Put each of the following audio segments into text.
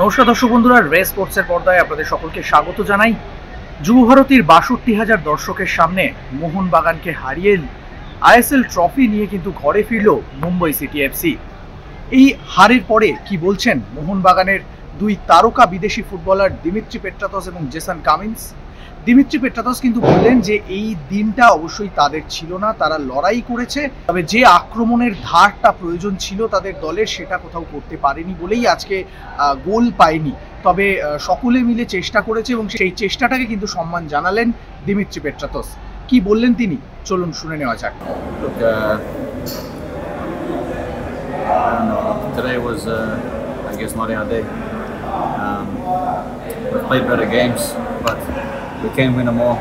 নমস্কার দর্শক বন্ধুরা, রে স্পোর্টসের পর্দায় আপনাদের সকলকে স্বাগত জানাই। যুবভারতীর ৬২,০০০ দর্শকের সামনে মোহনবাগানকে হারিয়ে আইএসএল ট্রফি নিয়ে কিন্তু ঘরে ফিরল মুম্বাই সিটি এফসি। এই হারের পরে কি বলছেন মোহনবাগানের দুই তারকা বিদেশি ফুটবলার দিমিত্রি পেট্রাতস এবং জেসন কামিন্স। দিমিত্রি পেট্রাতস কিন্তু বললেন যে এই দিনটা অবশ্যই তাদের ছিল না, তারা লড়াই করেছে, তবে যে আক্রমণের ধারটা প্রয়োজন ছিল তাদের দলের সেটা কোথাও করতে পারেনি বলেই আজকে গোল পায়নি। তবে সকলে মিলে চেষ্টা করেছে এবং সেই চেষ্টাটাকে কিন্তু সম্মান জানালেন দিমিত্রি পেট্রাতস। কি বললেন তিনি, চলুন শুনে নেওয়া যাক। Today was, I guess, not our day. We played better games, but we can't win them all.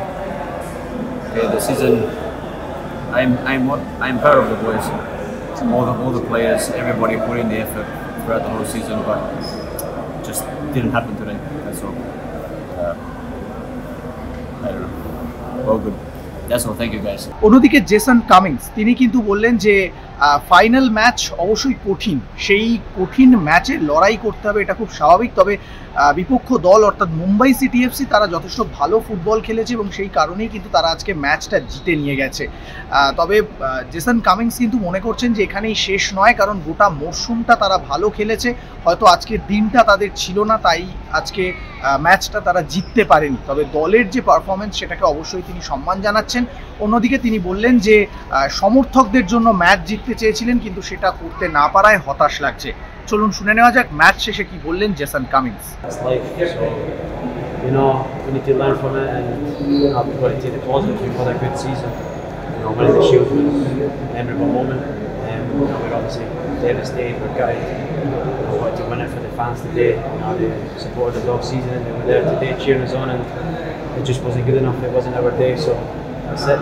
Okay, the season. I'm proud of the boys, all the players, everybody put in the effort throughout the whole season, but it just didn't happen today. That's all. I don't know. All good. That's all. Thank you, guys. অন্যদিকে Jason Cummins তিনি কিন্তু বললেন যে final match অবশ্যই কঠিন, সেই কঠিন ম্যাচে লড়াই করতে হবে, এটা খুব স্বাভাবিক। তবে বিপক্ষ দল অর্থাৎ মুম্বাই সিটি এফসি তারা যথেষ্ট ভালো ফুটবল খেলেছে এবং সেই কারণেই কিন্তু তারা আজকে ম্যাচটা জিতে নিয়ে গেছে। তবে জেসন কামিন্স কিন্তু মনে করছেন যে এখানেই শেষ নয়, কারণ গোটা মরশুমটা তারা ভালো খেলেছে, হয়তো আজকের দিনটা তাদের ছিল না, তাই আজকে ম্যাচটা তারা জিততে পারেনি। তবে দলের যে পারফরমেন্স সেটাকে অবশ্যই তিনি সম্মান জানাচ্ছেন। অন্যদিকে তিনি বললেন যে সমর্থকদের জন্য ম্যাচ জিততে চেয়েছিলেন, কিন্তু সেটা করতে না পারায় হতাশ লাগছে। চলুন শুনে নেওয়া যাক ম্যাচ শেষে কি বললেন Jason Cummins. You know, we need to learn from it and we've got to take the positive. We've had a good season. You know, winning the Shield was a memorable moment. You know, we're obviously devastated, we're gutted. We wanted to win it for the fans today. You know, they supported us all season and they were there today cheering us on, and it just wasn't good enough. It wasn't our day, so that's it.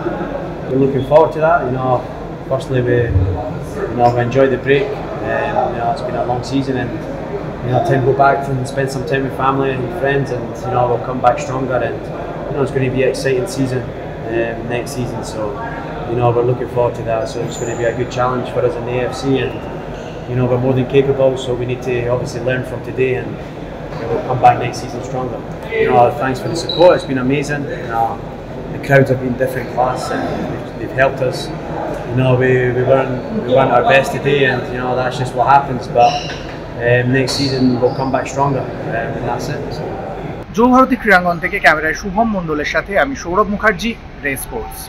We're looking forward to that. You know, firstly we enjoyed the break. You know, it's been a long season, and you know, time to go back and spend some time with family and friends, and you know, we'll come back stronger. And you know, it's going to be an exciting season next season. So you know, we're looking forward to that. So it's going to be a good challenge for us in the AFC, and you know, we're more than capable. So we need to obviously learn from today, and you know, we'll come back next season stronger. You know, thanks for the support. It's been amazing. You know, the crowds have been different class, and they've helped us. You know, we weren't our best today, and you know, that's just what happens. But next season we'll come back stronger, and that's it. Yuvabharati ক্রীড়াঙ্গন থেকে ক্যামেরায় শুভম মণ্ডলের সাথে আমি সৌরভ মুখার্জি, রে sports.